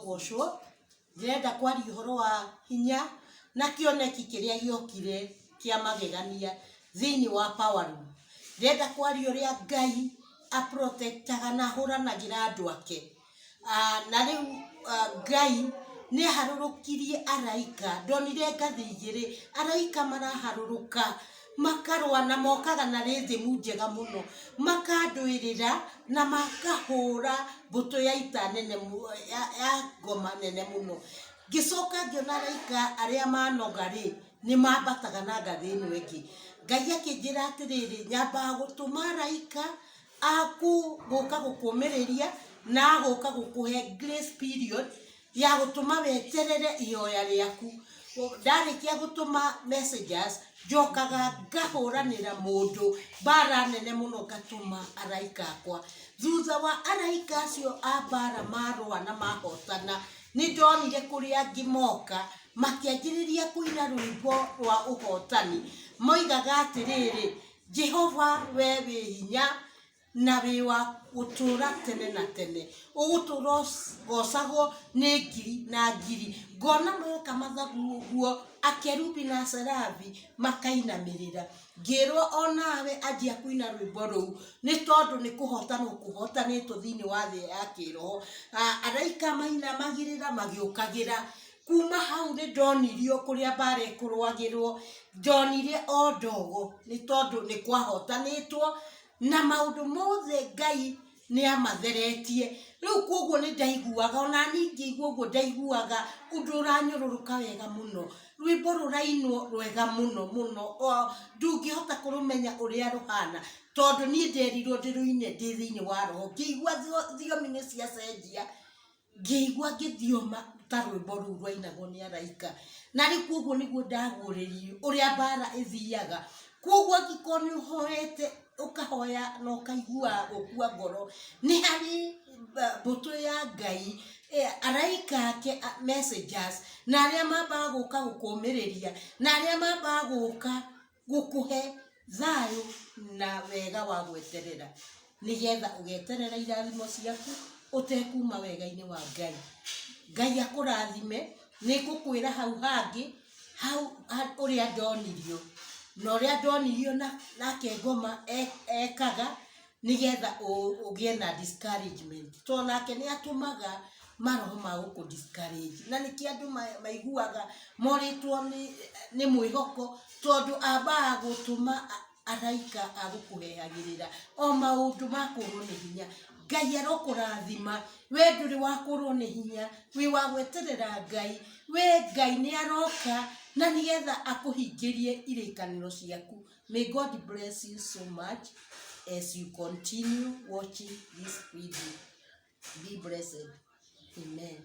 Bosho ndĩrenda kwaria ũhoro wa hinya na kĩoneki kĩrĩa gĩokire kĩa magegania thĩinĩ wa Power Room. Ndĩrenda kwaria ũrĩa Ngai aprotectaga na ahũranagĩra andũ ake. Na rĩu Ngai nĩ aharũrũkirie araika. Ndonire ngathĩ igĩrĩ araika maraharũrũka makarũa na mokaga na rĩthĩmu njega mũno, makandũĩrĩra na makahũra mbũtũ ya ita nene ya ngoma nene mũno. Ngĩcoka ngĩona araika arĩa manoga rĩ nĩ mambataga na ngathĩ ĩno ĩngĩ. Ngai akĩnjĩra atĩrĩrĩ, nyambaga gũtũma araika aku gũka gũkũmĩrĩria na gũka gũkũhe grace period ya gũtũma weterere ihoya rĩaku. Ndarĩkia gũtũma messages njokaga ngahũranĩra mũndũ mbara nene mũno, ngatũma araika akwa. Thutha wa araika acio a mbara marũa na mahotana, nĩ ndonire kũrĩa ngĩmoka makĩanjĩrĩria kũina rwĩmbo rwa ũhotani. Moigaga atĩrĩrĩ, Jehova we wĩ hinya na wĩ wa gũtũra tene na tene, ũgũtũra gocagwo nĩ ngiri na ngiri. Ngona moka mathagu ũguo, akerubi na serafi makainamĩrĩra. Ngĩrwo onawe anjia kũina rwĩmbo rũu nĩ tondũ nĩ kũhotanwo kũhotanĩtwo thĩinĩ wa thĩ ya kĩroho. Araika mainamagĩrĩra magĩũkagĩra. Kuma hau nĩ ndonirio kũrĩa mbara ĩkũrũagĩrwo, ndonire o ndogo nĩ tondũ nĩ kwahotanĩtwo na maũndũ mothe Ngai nĩ amatheretie. Rĩu koguo nĩ ndaiguaga, ona niĩ ngĩigua ũguo ndaiguaga ũndũ ũranyũrũrũka wega mũno, rwĩmbo rũrainwo rwega mũno mũno, ndũngĩhota kũrũmenya ũrĩa rũhana tondũ niĩ nderirwo ndĩrũine ndĩ thĩinĩ wa roho. Ngĩigua thiomi nĩ ciacenjia, ngĩigua ngĩthioma ta rwĩmbo rũu rwainagwo nĩ araika. Na rĩu koguo nĩguo ndaguũrĩrio ũrĩa mbara ĩthiaga. Koguo angĩkorwo nĩ ũhoete ũkahoya na ũkaigua gũkua ngoro, nĩ harĩ mbũtũ ya Ngai, araika ake messages, na arĩa mambaga gũka gũkũmĩrĩria, na arĩa mambaga gũka gũkũhe thayũ na wega wa gweterera, nĩgetha ũgeterera irathimo ciaku ũtekuma wega-inĩ wa Ngai. Ngai akũrathime. Nĩ ngũkwĩra hau hangĩ hau ũrĩa ndonirio na ũrĩa ndonirio nake ngoma ekaga, nĩgetha ũgĩe na discouragement, tondũ nake nĩ atũmaga maroho ma gũkũ discourage. Na nĩkĩ andũ maiguaga morĩtwo nĩ mwĩhoko, tondũ ambaga gũtũma araika agũkũhehagĩrĩra o maũndũ ma kũrwo nĩ hinya. Ngai arokũrathima, we ndũrĩ wa kũrwo nĩ hinya, wĩ wa gweterera Ngai. We Ngai nĩ aroka na nĩgetha akũhingĩrie irĩkanĩro ciaku. May God bless you so much as you continue watching this video. Be blessed. Amen.